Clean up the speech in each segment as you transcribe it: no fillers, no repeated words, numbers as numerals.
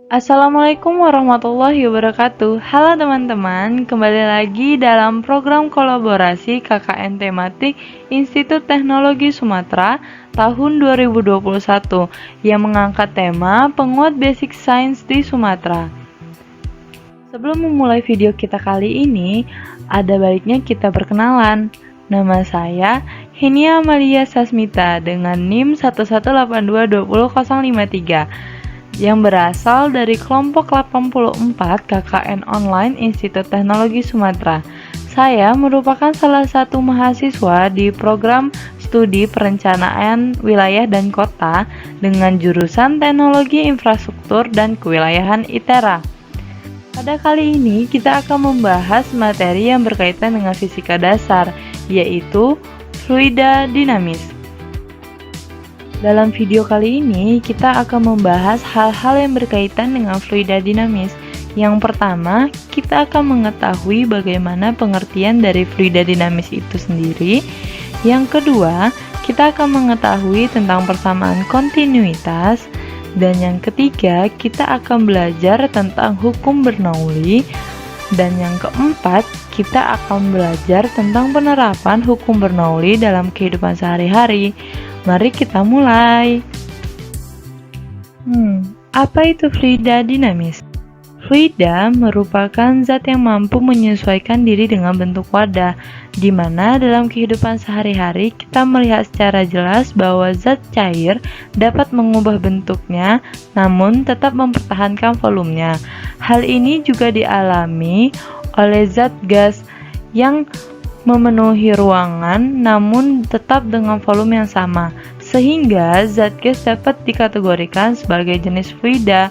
Assalamualaikum warahmatullahi wabarakatuh. Halo teman-teman, kembali lagi dalam program kolaborasi KKN tematik Institut Teknologi Sumatera tahun 2021 yang mengangkat tema penguat basic science di Sumatera. Sebelum memulai video kita kali ini, ada baiknya kita berkenalan. Nama saya Henia Amalia Sasmita dengan NIM 118220053 yang berasal dari kelompok 84 KKN Online Institut Teknologi Sumatera. Saya merupakan salah satu mahasiswa di program studi perencanaan wilayah dan kota dengan jurusan Teknologi Infrastruktur dan Kewilayahan ITERA. Pada kali ini kita akan membahas materi yang berkaitan dengan fisika dasar, yaitu fluida dinamis. Dalam video kali ini, kita akan membahas hal-hal yang berkaitan dengan fluida dinamis. Yang pertama, kita akan mengetahui bagaimana pengertian dari fluida dinamis itu sendiri. Yang kedua, kita akan mengetahui tentang persamaan kontinuitas. Dan yang ketiga, kita akan belajar tentang hukum Bernoulli. Dan yang keempat, kita akan belajar tentang penerapan hukum Bernoulli dalam kehidupan sehari-hari. Mari kita mulai. Apa itu fluida dinamis? Fluida merupakan zat yang mampu menyesuaikan diri dengan bentuk wadah, di mana dalam kehidupan sehari-hari kita melihat secara jelas bahwa zat cair dapat mengubah bentuknya, namun tetap mempertahankan volumenya. Hal ini juga dialami oleh zat gas yang memenuhi ruangan namun tetap dengan volume yang sama, sehingga zat gas dapat dikategorikan sebagai jenis fluida.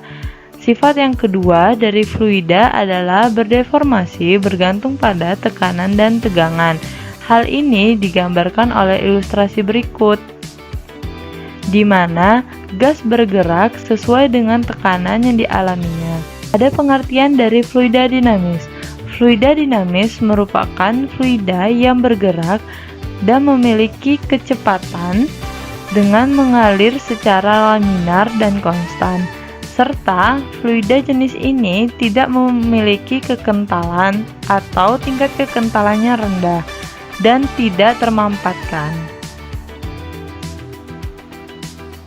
Sifat yang kedua dari fluida adalah berdeformasi bergantung pada tekanan dan tegangan. Hal ini digambarkan oleh ilustrasi berikut, di mana gas bergerak sesuai dengan tekanan yang dialaminya. Ada pengertian dari fluida dinamis. Fluida dinamis merupakan fluida yang bergerak dan memiliki kecepatan dengan mengalir secara laminar dan konstan, serta fluida jenis ini tidak memiliki kekentalan atau tingkat kekentalannya rendah dan tidak termampatkan.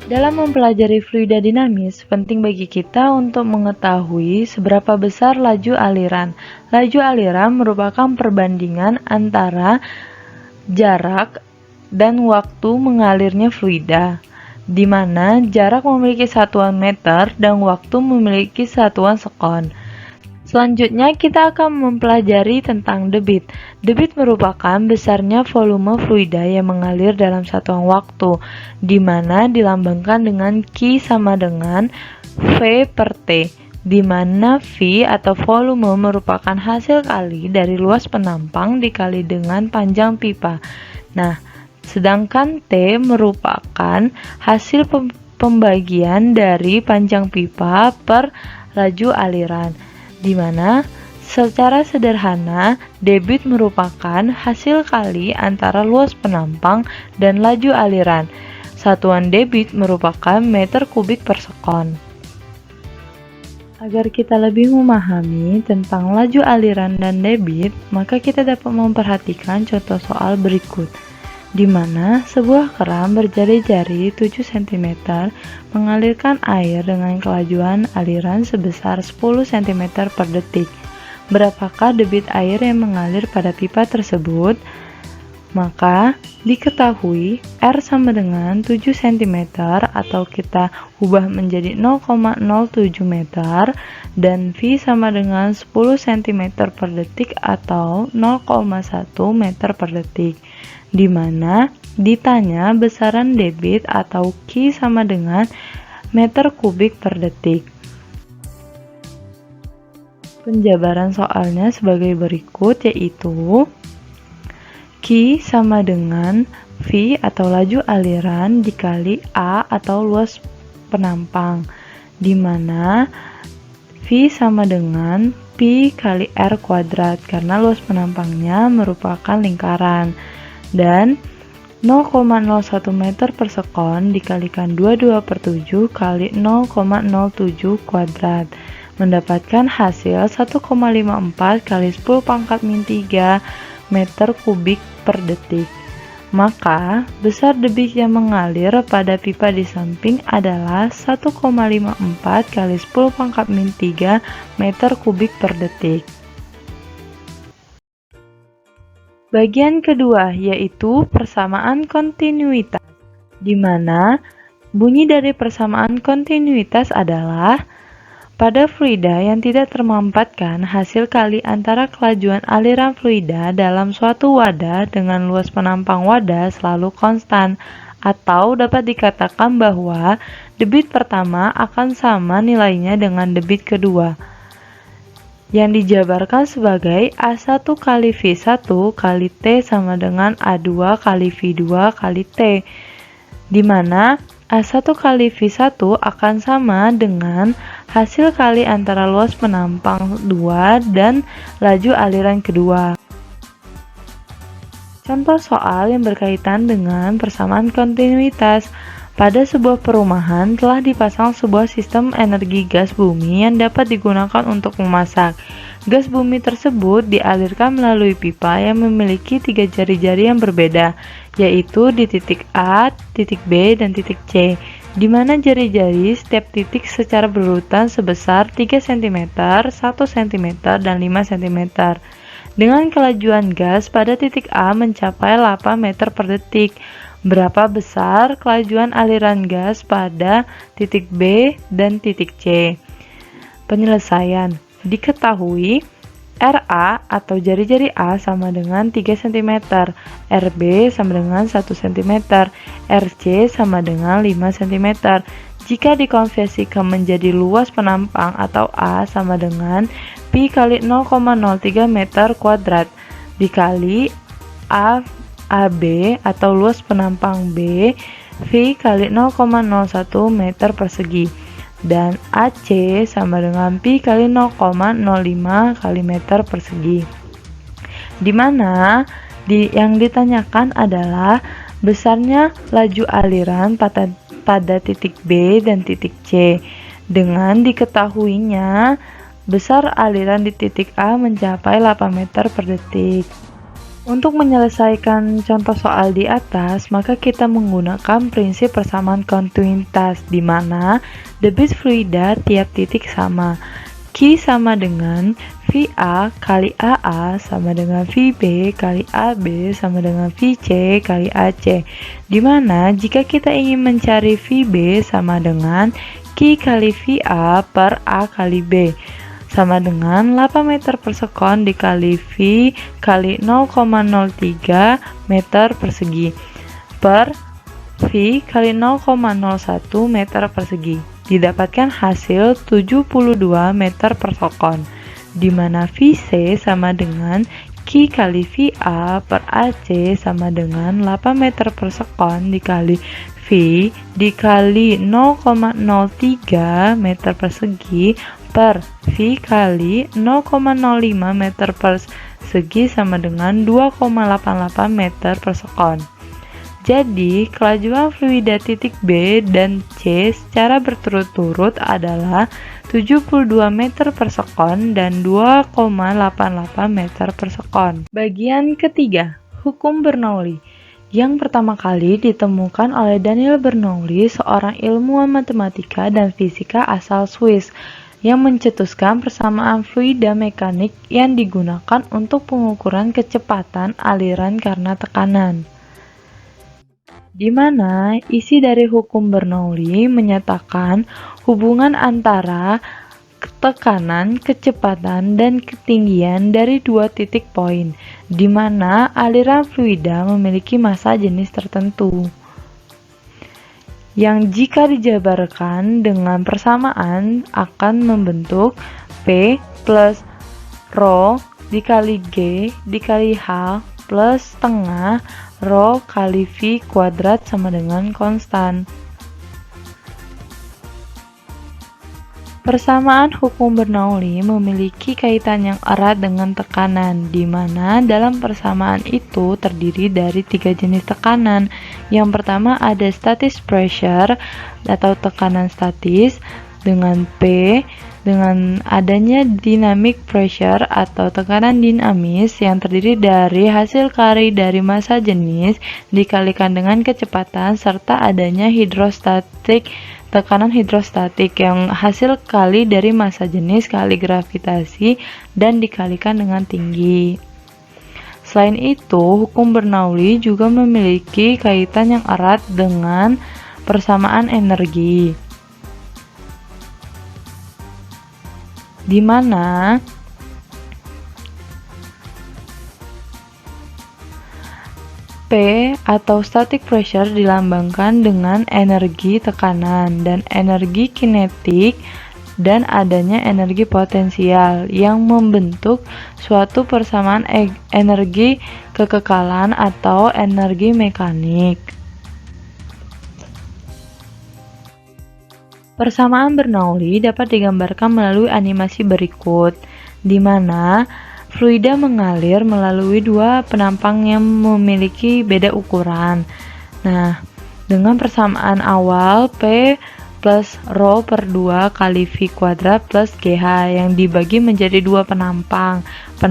Dalam mempelajari fluida dinamis, penting bagi kita untuk mengetahui seberapa besar laju aliran. Laju aliran merupakan perbandingan antara jarak dan waktu mengalirnya fluida, di mana jarak memiliki satuan meter dan waktu memiliki satuan sekon. Selanjutnya kita akan mempelajari tentang debit. Debit merupakan besarnya volume fluida yang mengalir dalam satuan waktu, di mana dilambangkan dengan Q sama dengan V per T, di mana V atau volume merupakan hasil kali dari luas penampang dikali dengan panjang pipa. Nah, sedangkan T merupakan hasil pembagian dari panjang pipa per laju aliran, di mana secara sederhana debit merupakan hasil kali antara luas penampang dan laju aliran. Satuan debit merupakan meter kubik per sekon. Agar kita lebih memahami tentang laju aliran dan debit, maka kita dapat memperhatikan contoh soal berikut, di mana sebuah keran berjari-jari 7 cm mengalirkan air dengan kelajuan aliran sebesar 10 cm per detik. Berapakah debit air yang mengalir pada pipa tersebut? Maka diketahui R sama dengan 7 cm atau kita ubah menjadi 0,07 meter, dan V sama dengan 10 cm per detik atau 0,1 meter per detik, di mana ditanya besaran debit atau Q sama dengan meter kubik per detik. Penjabaran soalnya sebagai berikut, yaitu Q sama dengan V atau laju aliran dikali A atau luas penampang, di mana V sama dengan Pi kali R kuadrat karena luas penampangnya merupakan lingkaran, dan 0,01 meter per sekon dikalikan 22/7 kali 0,07 kuadrat, mendapatkan hasil 1,54 kali 10 pangkat min 3 meter kubik per detik. Maka, besar debit yang mengalir pada pipa di samping adalah 1,54 kali 10 pangkat min 3 meter kubik per detik. Bagian kedua yaitu persamaan kontinuitas, di mana bunyi dari persamaan kontinuitas adalah pada fluida yang tidak termampatkan, hasil kali antara kelajuan aliran fluida dalam suatu wadah dengan luas penampang wadah selalu konstan, atau dapat dikatakan bahwa debit pertama akan sama nilainya dengan debit kedua, yang dijabarkan sebagai A1 kali V1 kali T sama dengan A2 kali V2 kali T, di mana A1 kali V1 akan sama dengan hasil kali antara luas penampang 2 dan laju aliran kedua. Contoh soal yang berkaitan dengan persamaan kontinuitas. Pada sebuah perumahan telah dipasang sebuah sistem energi gas bumi yang dapat digunakan untuk memasak. Gas bumi tersebut dialirkan melalui pipa yang memiliki 3 jari-jari yang berbeda, yaitu di titik A, titik B, dan titik C, di mana jari-jari setiap titik secara berurutan sebesar 3 cm, 1 cm, dan 5 cm. Dengan kelajuan gas pada titik A mencapai 8 meter per detik, berapa besar kelajuan aliran gas pada titik B dan titik C? Penyelesaian. Diketahui RA atau jari-jari A sama dengan 3 cm, RB sama dengan 1 cm, RC sama dengan 5 cm. Jika dikonversikan menjadi luas penampang atau A sama dengan Pi kali 0,03 meter kuadrat dikali AB atau luas penampang B, V kali 0,01 meter persegi, dan AC sama dengan Pi kali 0,05 kali meter persegi. Di mana yang ditanyakan adalah besarnya laju aliran pada titik B dan titik C, dengan diketahuinya besar aliran di titik A mencapai 8 meter per detik. Untuk menyelesaikan contoh soal di atas, maka kita menggunakan prinsip persamaan kontinuitas, di mana debit fluida tiap titik sama. Q sama dengan VA kali AA sama dengan VB kali AB sama dengan VC kali AC, di mana jika kita ingin mencari VB sama dengan Q kali VA per A kali B, sama dengan 8 meter per sekon dikali V kali 0,03 meter persegi per V kali 0,01 meter persegi. Didapatkan hasil 72 meter per sekon, di mana VC sama dengan Q kali VA per AC sama dengan 8 meter per sekon dikali V dikali 0,03 meter persegi per V kali 0,05 meter persegi sama dengan 2,88 meter per sekon. Jadi, kelajuan fluida titik B dan C secara berturut-turut adalah 72 meter per sekon dan 2,88 meter per sekon. Bagian ketiga, hukum Bernoulli. Yang pertama kali ditemukan oleh Daniel Bernoulli, seorang ilmuwan matematika dan fisika asal Swiss, yang mencetuskan persamaan fluida mekanik yang digunakan untuk pengukuran kecepatan aliran karena tekanan. Di mana isi dari hukum Bernoulli menyatakan hubungan antara tekanan, kecepatan, dan ketinggian dari dua titik poin, di mana aliran fluida memiliki massa jenis tertentu, yang jika dijabarkan dengan persamaan akan membentuk P plus Rho dikali G dikali H plus setengah Rho kali V kuadrat sama dengan konstan. Persamaan hukum Bernoulli memiliki kaitan yang erat dengan tekanan, di mana dalam persamaan itu terdiri dari 3 jenis tekanan. Yang pertama ada static pressure atau tekanan statis dengan P, dengan adanya dynamic pressure atau tekanan dinamis yang terdiri dari hasil kari dari massa jenis dikalikan dengan kecepatan serta adanya hidrostatik tekanan hidrostatik yang hasil kali dari massa jenis kali gravitasi dan dikalikan dengan tinggi. Selain itu, hukum Bernoulli juga memiliki kaitan yang erat dengan persamaan energi, di mana P atau static pressure dilambangkan dengan energi tekanan dan energi kinetik dan adanya energi potensial yang membentuk suatu persamaan energi kekekalan atau energi mekanik. Persamaan Bernoulli dapat digambarkan melalui animasi berikut, di mana fluida mengalir melalui dua penampang yang memiliki beda ukuran. Nah, dengan persamaan awal P plus rho per 2 kali V kuadrat plus GH yang dibagi menjadi dua penampang 1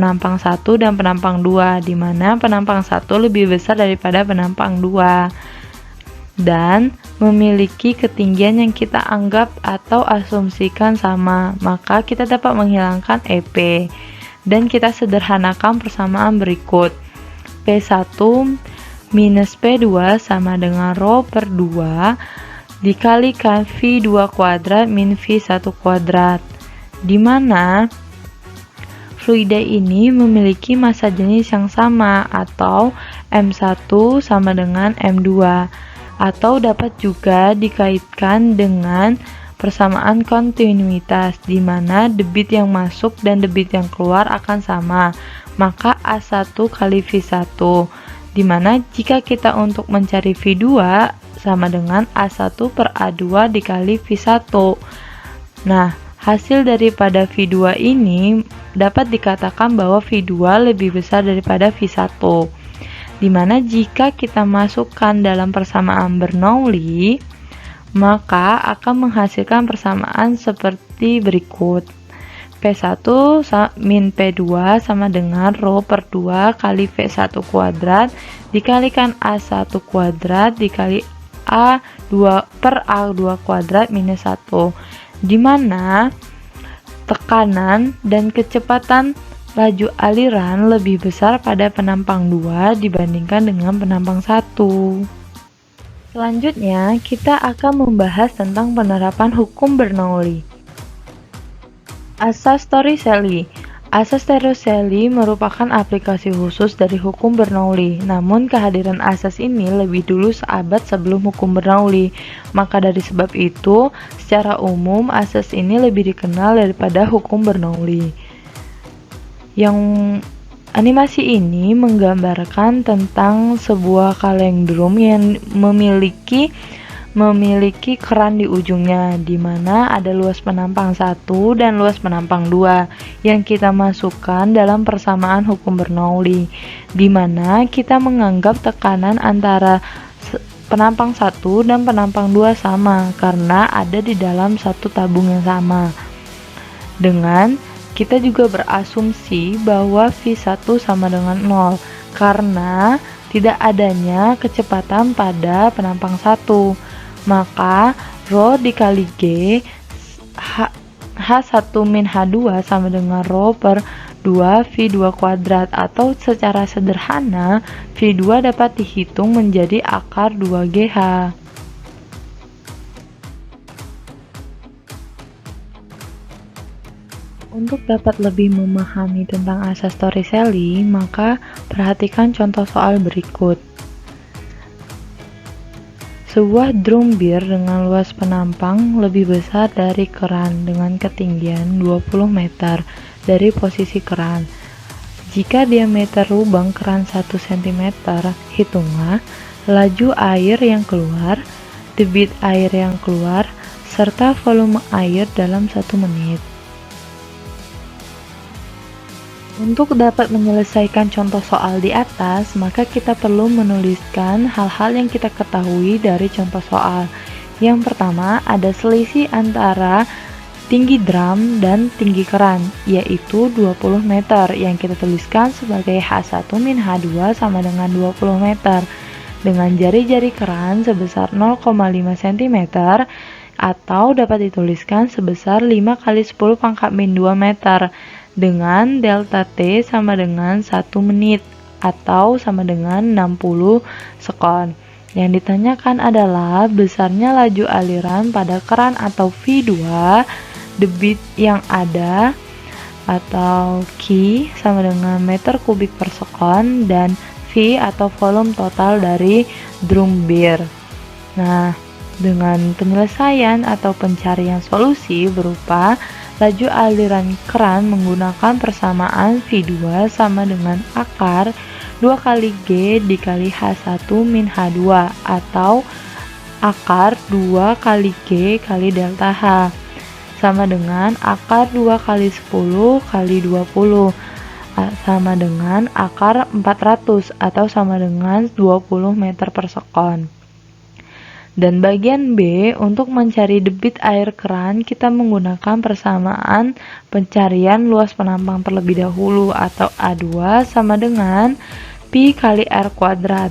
dan penampang 2, di mana penampang 1 lebih besar daripada penampang 2 dan memiliki ketinggian yang kita anggap atau asumsikan sama, maka kita dapat menghilangkan EP. Dan kita sederhanakan persamaan berikut. P1 minus P2 sama dengan rho per 2 dikalikan V2 kuadrat min V1 kuadrat, di mana fluida ini memiliki massa jenis yang sama atau M1 sama dengan M2, atau dapat juga dikaitkan dengan persamaan kontinuitas, di mana debit yang masuk dan debit yang keluar akan sama, maka A1 kali V1, di mana jika kita untuk mencari V2 sama dengan A1 per A2 dikali V1. Nah, hasil daripada V2 ini dapat dikatakan bahwa V2 lebih besar daripada V1, di mana jika kita masukkan dalam persamaan Bernoulli, maka akan menghasilkan persamaan seperti berikut. P1 min P2 sama dengan rho per 2 kali V1 kuadrat dikalikan A1 kuadrat dikali A2 per A2 kuadrat minus 1, di mana tekanan dan kecepatan laju aliran lebih besar pada penampang 2 dibandingkan dengan penampang 1. Selanjutnya, kita akan membahas tentang penerapan hukum Bernoulli. Asas Torricelli. Asas Torricelli merupakan aplikasi khusus dari hukum Bernoulli, namun kehadiran asas ini lebih dulu seabad sebelum hukum Bernoulli. Maka dari sebab itu, secara umum asas ini lebih dikenal daripada hukum Bernoulli. Yang animasi ini menggambarkan tentang sebuah kaleng drum yang memiliki keran di ujungnya, di mana ada luas penampang 1 dan luas penampang 2 yang kita masukkan dalam persamaan hukum Bernoulli, di mana kita menganggap tekanan antara penampang 1 dan penampang 2 sama karena ada di dalam satu tabung yang sama. Dengan kita juga berasumsi bahwa V1 sama dengan 0 karena tidak adanya kecepatan pada penampang 1. Maka rho dikali G H1 min H2 sama dengan rho per 2 V2 kuadrat, atau secara sederhana V2 dapat dihitung menjadi akar 2GH. Untuk dapat lebih memahami tentang asas Torricelli, maka perhatikan contoh soal berikut. Sebuah drum bir dengan luas penampang lebih besar dari keran dengan ketinggian 20 meter dari posisi keran. Jika diameter lubang keran 1 cm, hitunglah laju air yang keluar, debit air yang keluar, serta volume air dalam 1 menit. Untuk dapat menyelesaikan contoh soal di atas, maka kita perlu menuliskan hal-hal yang kita ketahui dari contoh soal. Yang pertama, ada selisih antara tinggi drum dan tinggi keran, yaitu 20 meter, yang kita tuliskan sebagai H1 min H2 sama dengan 20 meter. Dengan jari-jari keran sebesar 0,5 cm, atau dapat dituliskan sebesar 5 kali 10 pangkat min 2 meter, dengan delta T sama dengan 1 menit atau sama dengan 60 sekon. Yang ditanyakan adalah besarnya laju aliran pada keran atau V2, debit yang ada atau Q sama dengan meter kubik per sekon, dan V atau volume total dari drum bir. Nah, dengan penyelesaian atau pencarian solusi berupa laju aliran keran menggunakan persamaan V2 sama dengan akar 2 kali G dikali H1 min H2 atau akar 2 kali G kali delta H sama dengan akar 2 kali 10 kali 20 sama dengan akar 400 atau sama dengan 20 meter per sekon. Dan bagian B, untuk mencari debit air keran, kita menggunakan persamaan pencarian luas penampang terlebih dahulu atau A2 sama dengan Pi kali R kuadrat.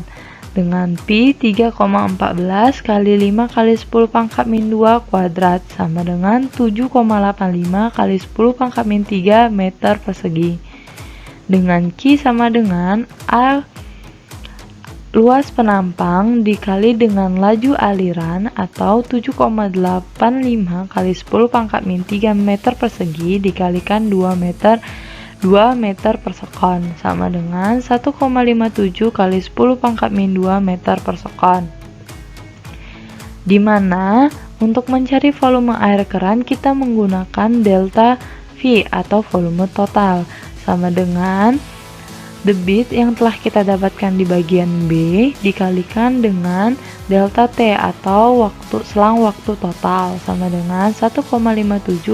Dengan Pi 3,14 kali 5 kali 10 pangkat min 2 kuadrat sama dengan 7,85 kali 10 pangkat min 3 meter persegi. Dengan Q sama dengan A luas penampang dikali dengan laju aliran atau 7,85 kali 10 pangkat min 3 meter persegi dikalikan 2 meter per sekon sama dengan 1,57 kali 10 pangkat min 2 meter per sekon. Dimana untuk mencari volume air keran kita menggunakan delta V atau volume total sama dengan debit yang telah kita dapatkan di bagian B dikalikan dengan delta T atau selang waktu total sama dengan 1,57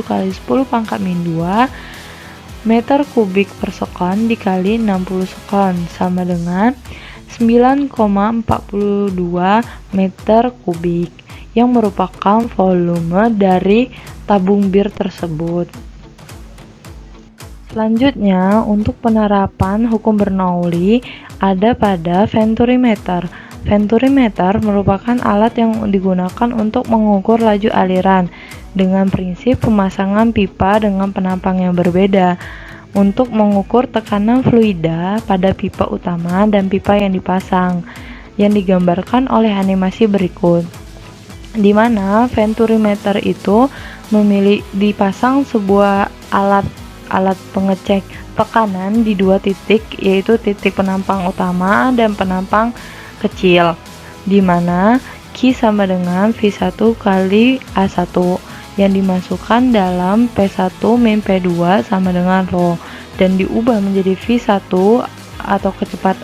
kali 10 pangkat min 2 meter kubik per sekon dikali 60 sekon sama dengan 9,42 meter kubik yang merupakan volume dari tabung bir tersebut. Selanjutnya, untuk penerapan hukum Bernoulli ada pada venturimeter. Venturimeter merupakan alat yang digunakan untuk mengukur laju aliran dengan prinsip pemasangan pipa dengan penampang yang berbeda untuk mengukur tekanan fluida pada pipa utama dan pipa yang dipasang, yang digambarkan oleh animasi berikut. Di mana venturimeter itu dipasang sebuah alat pengecek tekanan di 2 titik, yaitu titik penampang utama dan penampang kecil, di mana Q sama dengan V1 kali A1 yang dimasukkan dalam P1 min P2 sama dengan ρ dan diubah menjadi V1 atau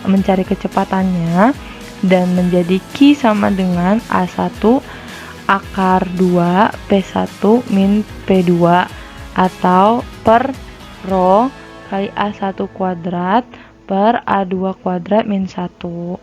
mencari kecepatannya dan menjadi Q sama dengan A1 akar 2 P1 min P2 atau per ρ kali A1 kuadrat per A2 kuadrat min 1.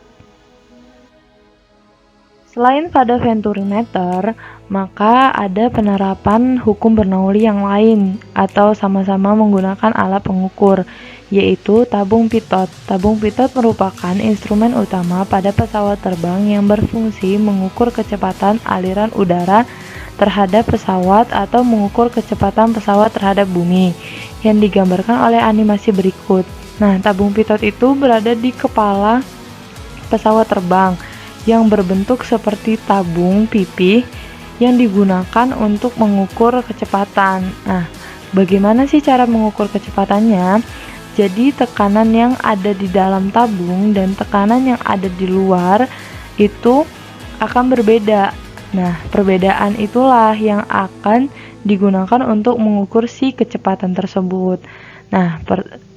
Selain pada venturimeter, maka ada penerapan hukum Bernoulli yang lain atau sama-sama menggunakan alat pengukur, yaitu tabung pitot. Tabung pitot merupakan instrumen utama pada pesawat terbang yang berfungsi mengukur kecepatan aliran udara terhadap pesawat atau mengukur kecepatan pesawat terhadap bumi, yang digambarkan oleh animasi berikut. Nah, tabung pitot itu berada di kepala pesawat terbang yang berbentuk seperti tabung pipih yang digunakan untuk mengukur kecepatan. Nah, bagaimana sih cara mengukur kecepatannya? Jadi, tekanan yang ada di dalam tabung dan tekanan yang ada di luar itu akan berbeda. Nah, perbedaan itulah yang akan digunakan untuk mengukur si kecepatan tersebut. Nah,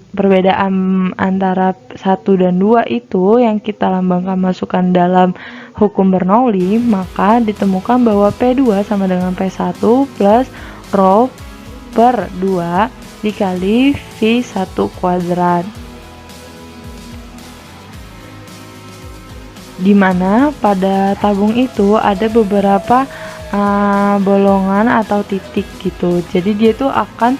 perbedaan antara 1 dan 2 itu yang kita lambangkan masukkan dalam hukum Bernoulli, maka ditemukan bahwa P2 sama dengan P1 plus rho per 2 dikali V1 kuadrat. Dimana pada tabung itu ada beberapa bolongan atau titik gitu. Jadi dia tuh akan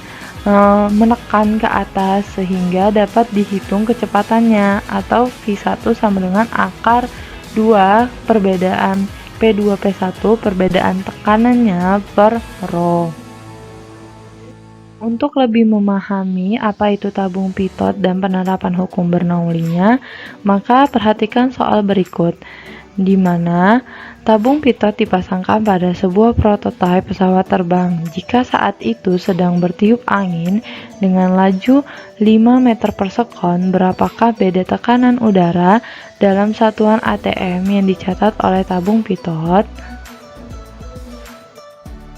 menekan ke atas sehingga dapat dihitung kecepatannya, atau V1 sama dengan akar 2 perbedaan P2 P1 perbedaan tekanannya per rho. Untuk lebih memahami apa itu tabung pitot dan penerapan hukum Bernoulli-nya, maka perhatikan soal berikut, di mana tabung pitot dipasangkan pada sebuah prototipe pesawat terbang jika saat itu sedang bertiup angin dengan laju 5 meter per sekon. Berapakah beda tekanan udara dalam satuan ATM yang dicatat oleh tabung pitot?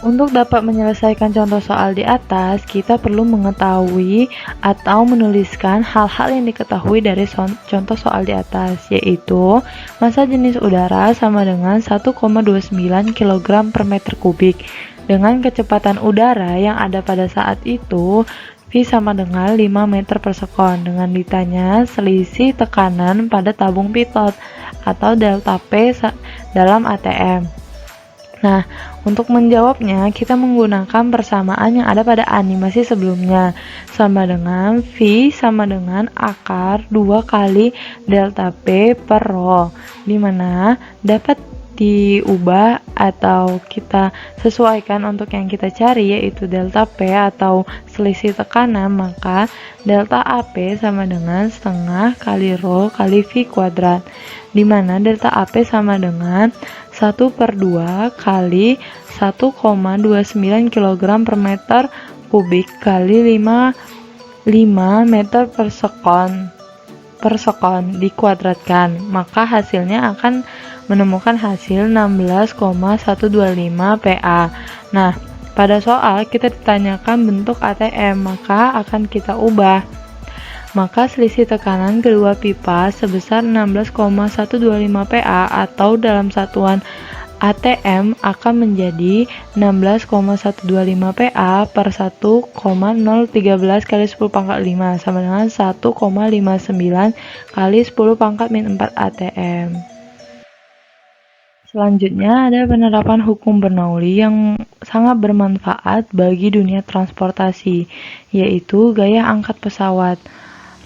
Untuk dapat menyelesaikan contoh soal di atas, kita perlu mengetahui atau menuliskan hal-hal yang diketahui dari contoh soal di atas, yaitu massa jenis udara sama dengan 1,29 kg per meter kubik, dengan kecepatan udara yang ada pada saat itu V sama dengan 5 meter per sekon, dengan ditanya selisih tekanan pada tabung pitot atau delta P dalam ATM. Nah, untuk menjawabnya, kita menggunakan persamaan yang ada pada animasi sebelumnya, sama dengan V sama dengan akar 2 kali delta P per rho, dimana dapat diubah atau kita sesuaikan untuk yang kita cari, yaitu delta P atau selisih tekanan. Maka delta AP sama dengan setengah kali rho kali V kuadrat, dimana delta AP sama dengan 1/2 kali 1,29 kg per meter kubik kali 5 meter per sekon dikuadratkan, maka hasilnya akan menemukan hasil 16,125 PA. Nah, pada soal kita ditanyakan bentuk ATM, maka akan kita ubah. Maka selisih tekanan kedua pipa sebesar 16,125 PA atau dalam satuan ATM akan menjadi 16,125 PA per 1,013 kali 10 pangkat 5 sama dengan 1,59 kali 10 pangkat min 4 ATM. Selanjutnya ada penerapan hukum Bernoulli yang sangat bermanfaat bagi dunia transportasi, yaitu gaya angkat pesawat.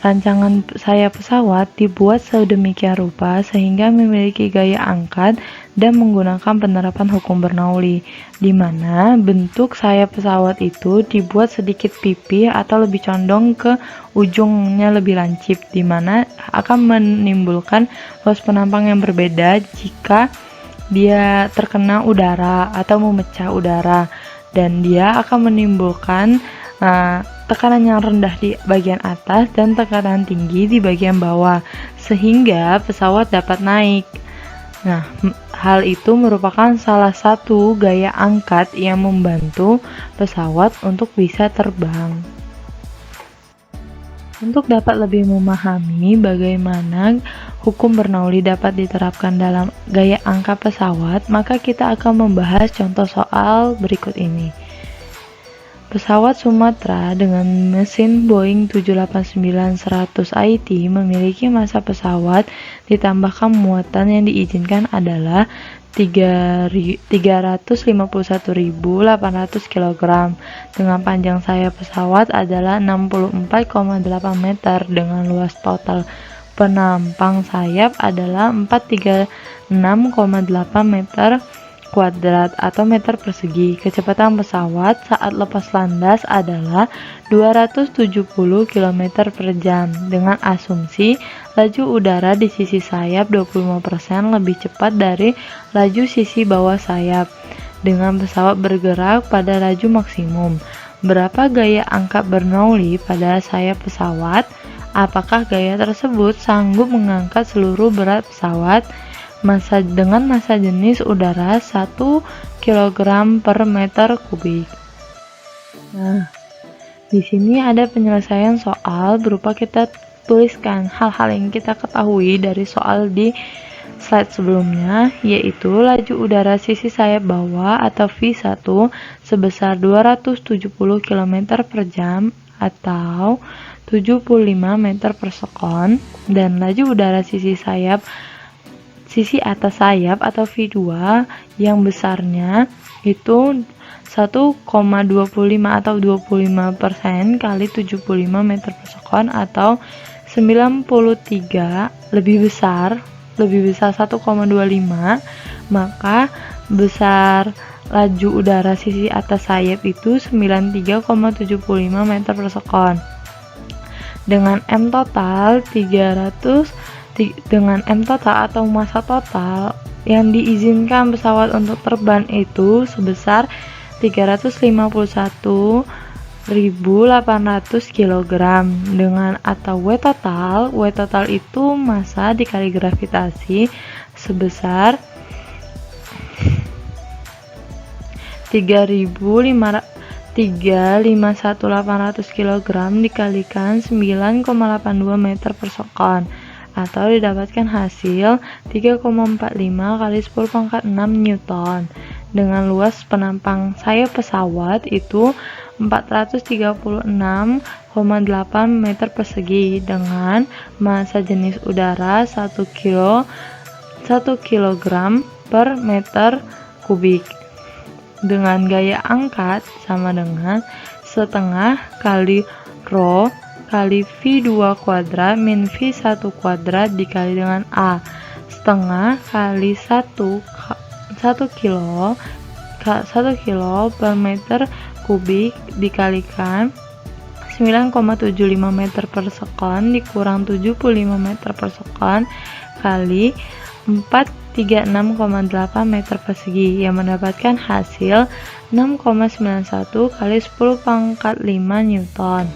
Rancangan sayap pesawat dibuat sedemikian rupa sehingga memiliki gaya angkat dan menggunakan penerapan hukum Bernoulli, di mana bentuk sayap pesawat itu dibuat sedikit pipih atau lebih condong ke ujungnya lebih lancip, di mana akan menimbulkan luas penampang yang berbeda jika dia terkena udara atau memecah udara, dan dia akan menimbulkan tekanan yang rendah di bagian atas dan tekanan tinggi di bagian bawah, sehingga pesawat dapat naik. Nah, hal itu merupakan salah satu gaya angkat yang membantu pesawat untuk bisa terbang. Untuk dapat lebih memahami bagaimana hukum Bernoulli dapat diterapkan dalam gaya angkat pesawat, maka kita akan membahas contoh soal berikut ini. Pesawat Sumatera dengan mesin Boeing 789-100 IT memiliki massa pesawat ditambahkan muatan yang diizinkan adalah 351.800 kg dengan panjang sayap pesawat adalah 64,8 meter dengan luas total penampang sayap adalah 436,8 meter kuadrat atau meter persegi. Kecepatan pesawat saat lepas landas adalah 270 km per jam dengan asumsi laju udara di sisi sayap 25% lebih cepat dari laju sisi bawah sayap dengan pesawat bergerak pada laju maksimum. Berapa gaya angkat Bernoulli pada sayap pesawat? Apakah gaya tersebut sanggup mengangkat seluruh berat pesawat dengan massa jenis udara 1 kg per meter kubik? Nah, di sini ada penyelesaian soal berupa kita tuliskan hal-hal yang kita ketahui dari soal di slide sebelumnya, yaitu laju udara sisi sayap bawah atau V1 sebesar 270 km per jam atau 75 meter per sekon, dan laju udara sisi atas sayap atau V2 yang besarnya itu 1,25 atau 25% kali 75 meter per sekon atau 93 lebih besar 1,25, maka besar laju udara sisi atas sayap itu 93,75 meter per sekon. Dengan M total atau massa total yang diizinkan pesawat untuk terbang itu sebesar 351.800 kg dengan atau W total itu massa dikali gravitasi sebesar 351.800 kg dikalikan 9,82 meter per sekon atau didapatkan hasil 3,45 kali 10⁻⁶ Newton. Dengan luas penampang sayap pesawat itu 436,8 meter persegi dengan massa jenis udara 1 kg per meter kubik dengan gaya angkat sama dengan setengah kali rho kali V2 kuadrat min V1 kuadrat dikali dengan A setengah kali 1 kilo per meter kubik dikalikan 9,75 meter per sekon dikurang 75 meter per sekon kali 436,8 meter persegi yang mendapatkan hasil 6,91 kali 10⁻⁵ Newton,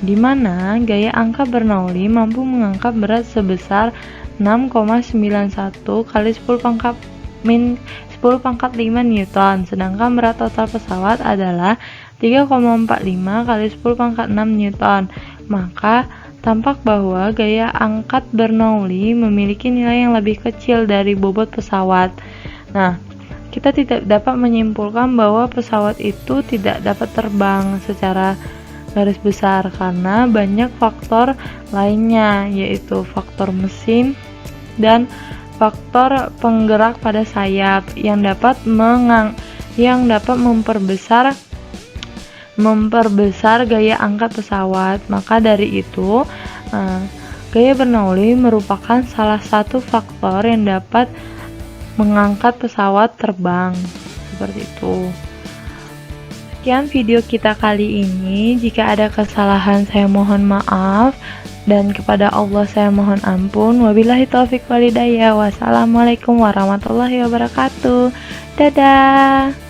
di mana gaya angkat Bernoulli mampu mengangkat berat sebesar 6,91 kali 10⁻⁵ Newton, sedangkan berat total pesawat adalah 3,45 kali 10⁻⁶ Newton. Maka tampak bahwa gaya angkat Bernoulli memiliki nilai yang lebih kecil dari bobot pesawat. Nah, kita tidak dapat menyimpulkan bahwa pesawat itu tidak dapat terbang secara garis besar karena banyak faktor lainnya, yaitu faktor mesin dan faktor penggerak pada sayap yang dapat memperbesar gaya angkat pesawat. Maka dari itu, gaya Bernoulli merupakan salah satu faktor yang dapat mengangkat pesawat terbang. Seperti itu. Sekian video kita kali ini. Jika ada kesalahan saya mohon maaf, dan kepada Allah saya mohon ampun. Wabillahi taufiq walhidayah. Wassalamualaikum warahmatullahi wabarakatuh. Dadah.